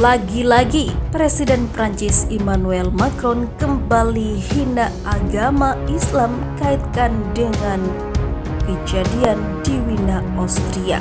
Lagi-lagi, Presiden Prancis Emmanuel Macron kembali hina agama Islam kaitkan dengan kejadian di Wina, Austria.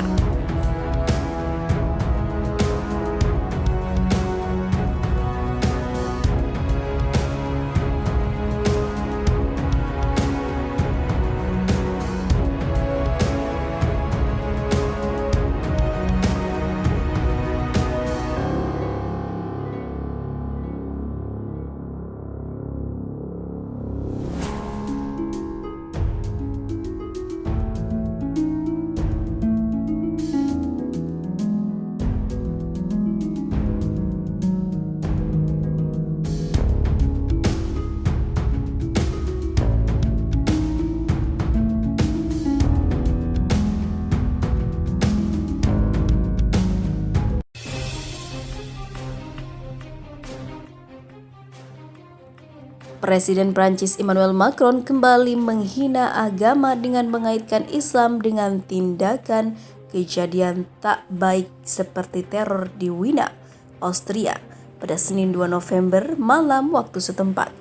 Presiden Prancis Emmanuel Macron kembali menghina agama dengan mengaitkan Islam dengan tindakan kejadian tak baik seperti teror di Wina, Austria pada Senin 2 November malam waktu setempat.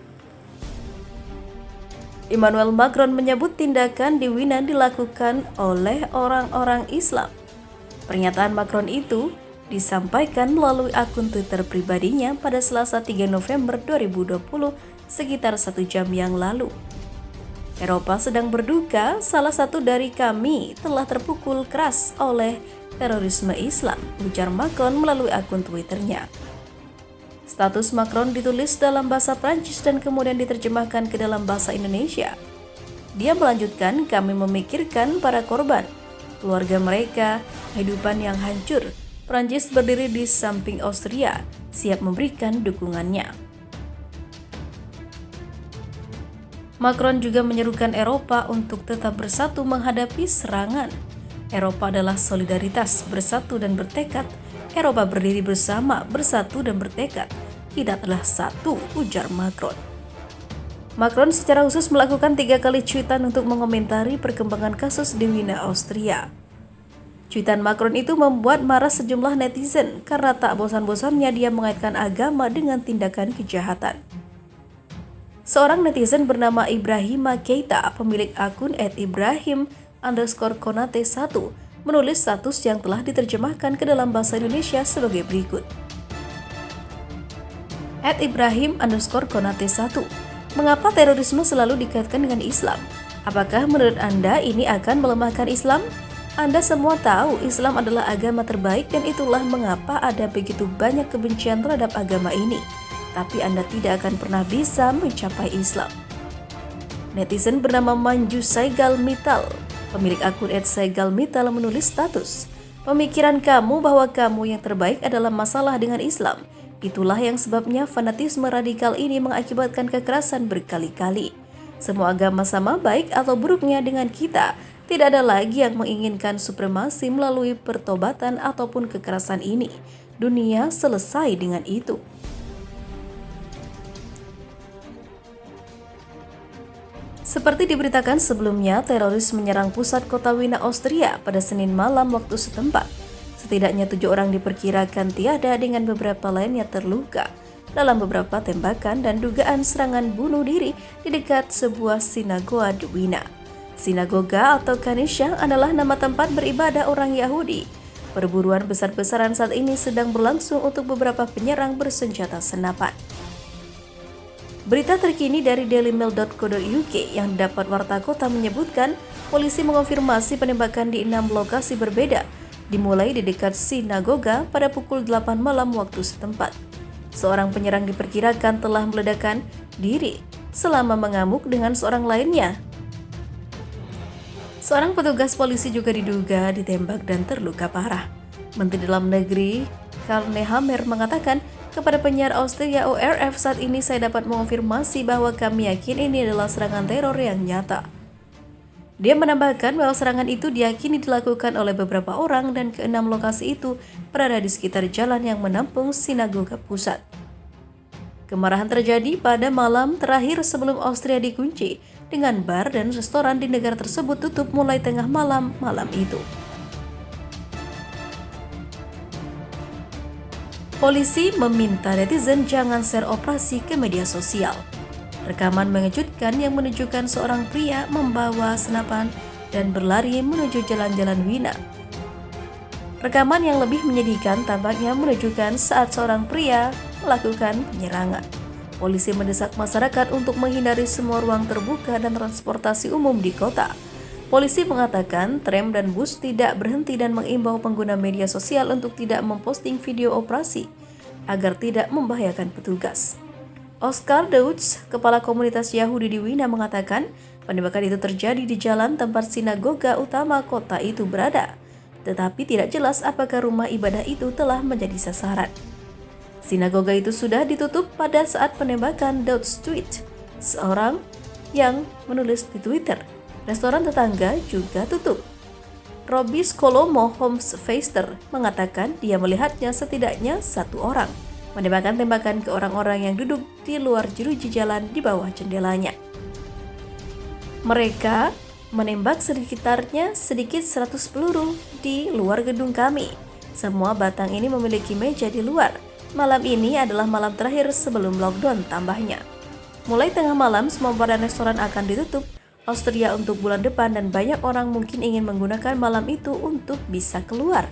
Emmanuel Macron menyebut tindakan di Wina dilakukan oleh orang-orang Islam. Pernyataan Macron itu disampaikan melalui akun Twitter pribadinya pada Selasa 3 November 2020 sekitar 1 jam yang lalu. Eropa sedang berduka, salah satu dari kami telah terpukul keras oleh terorisme Islam, ujar Macron melalui akun Twitternya. Status Macron ditulis dalam bahasa Prancis dan kemudian diterjemahkan ke dalam bahasa Indonesia. Dia melanjutkan, kami memikirkan para korban, keluarga mereka, kehidupan yang hancur. Prancis berdiri di samping Austria, siap memberikan dukungannya. Macron juga menyerukan Eropa untuk tetap bersatu menghadapi serangan. Eropa adalah solidaritas, bersatu dan bertekad. Eropa berdiri bersama, bersatu dan bertekad. Kita adalah satu, ujar Macron. Macron secara khusus melakukan 3 kali cuitan untuk mengomentari perkembangan kasus di Wina, Austria. Cuitan Macron itu membuat marah sejumlah netizen karena tak bosan-bosannya dia mengaitkan agama dengan tindakan kejahatan. Seorang netizen bernama Ibrahima Keita, pemilik akun @Ibrahim_Konate1, menulis status yang telah diterjemahkan ke dalam bahasa Indonesia sebagai berikut. @Ibrahim_Konate1, mengapa terorisme selalu dikaitkan dengan Islam? Apakah menurut Anda ini akan melemahkan Islam? Anda semua tahu Islam adalah agama terbaik dan itulah mengapa ada begitu banyak kebencian terhadap agama ini. Tapi Anda tidak akan pernah bisa mencapai Islam. Netizen bernama Manju Saigal Mital, pemilik akun @saigalmital menulis status, pemikiran kamu bahwa kamu yang terbaik adalah masalah dengan Islam. Itulah yang sebabnya fanatisme radikal ini mengakibatkan kekerasan berkali-kali. Semua agama sama baik atau buruknya dengan kita. Tidak ada lagi yang menginginkan supremasi melalui pertobatan ataupun kekerasan ini. Dunia selesai dengan itu. Seperti diberitakan sebelumnya, teroris menyerang pusat kota Wina, Austria pada Senin malam waktu setempat. Setidaknya 7 orang diperkirakan tiada dengan beberapa lainnya terluka dalam beberapa tembakan dan dugaan serangan bunuh diri di dekat sebuah sinagoga di Wina. Sinagoga atau Kanisha adalah nama tempat beribadah orang Yahudi. Perburuan besar-besaran saat ini sedang berlangsung untuk beberapa penyerang bersenjata senapan. Berita terkini dari dailymail.co.uk yang didapat Warta Kota menyebutkan polisi mengonfirmasi penembakan di 6 lokasi berbeda, dimulai di dekat sinagoga pada pukul 8 malam waktu setempat. Seorang penyerang diperkirakan telah meledakkan diri selama mengamuk dengan seorang lainnya. Seorang petugas polisi juga diduga ditembak dan terluka parah. Menteri Dalam Negeri Karl Nehammer mengatakan kepada penyiar Austria ORF, saat ini saya dapat mengonfirmasi bahwa kami yakin ini adalah serangan teror yang nyata. Dia menambahkan bahwa serangan itu diyakini dilakukan oleh beberapa orang dan ke-6 lokasi itu berada di sekitar jalan yang menampung sinagoga pusat. Kemarahan terjadi pada malam terakhir sebelum Austria dikunci dengan bar dan restoran di negara tersebut tutup mulai tengah malam itu. Polisi meminta netizen jangan share operasi ke media sosial. Rekaman mengejutkan yang menunjukkan seorang pria membawa senapan dan berlari menuju jalan-jalan Wina. Rekaman yang lebih menyedihkan tampaknya menunjukkan saat seorang pria melakukan penyerangan. Polisi mendesak masyarakat untuk menghindari semua ruang terbuka dan transportasi umum di kota. Polisi mengatakan tram dan bus tidak berhenti dan mengimbau pengguna media sosial untuk tidak memposting video operasi agar tidak membahayakan petugas. Oscar Deutsch, kepala komunitas Yahudi di Wina, mengatakan penembakan itu terjadi di jalan tempat sinagoga utama kota itu berada, tetapi tidak jelas apakah rumah ibadah itu telah menjadi sasaran. Sinagoga itu sudah ditutup pada saat penembakan, Deutsch tweet seorang yang menulis di Twitter. Restoran tetangga juga tutup. Robbie Skolomo Homsfeister mengatakan dia melihatnya setidaknya satu orang menembakkan tembakan ke orang-orang yang duduk di luar jeruji jalan di bawah jendelanya. Mereka menembak sedikit 100 peluru di luar gedung kami. Semua batang ini memiliki meja di luar. Malam ini adalah malam terakhir sebelum lockdown, tambahnya. Mulai tengah malam, semua bar dan restoran akan ditutup Austria untuk bulan depan dan banyak orang mungkin ingin menggunakan malam itu untuk bisa keluar.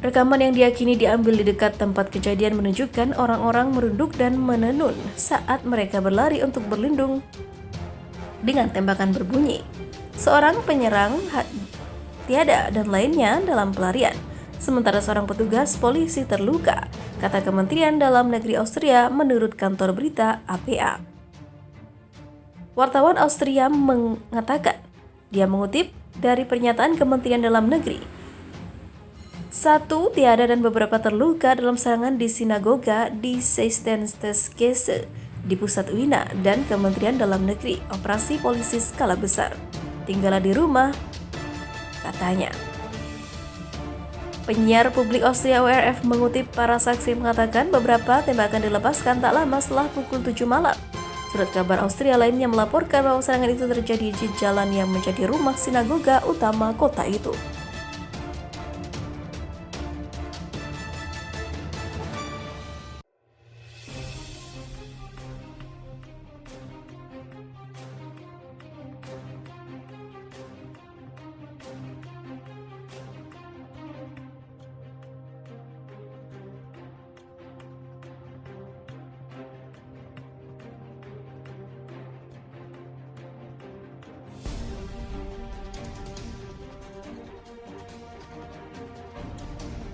Rekaman yang diyakini diambil di dekat tempat kejadian menunjukkan orang-orang merunduk dan menenun saat mereka berlari untuk berlindung dengan tembakan berbunyi. Seorang penyerang tiada dan lainnya dalam pelarian, sementara seorang petugas polisi terluka, kata Kementerian Dalam Negeri Austria menurut kantor berita APA. Wartawan Austria mengatakan, dia mengutip dari pernyataan Kementerian Dalam Negeri, 1 tiada dan beberapa terluka dalam serangan di sinagoga di Seistenstesgasse di pusat Wina, dan Kementerian Dalam Negeri, operasi polisi skala besar. Tinggallah di rumah, katanya. Penyiar publik Austria ORF mengutip para saksi mengatakan beberapa tembakan dilepaskan tak lama setelah pukul 7 malam. Surat kabar Austria lainnya melaporkan bahwa serangan itu terjadi di jalan yang menjadi rumah sinagoga utama kota itu.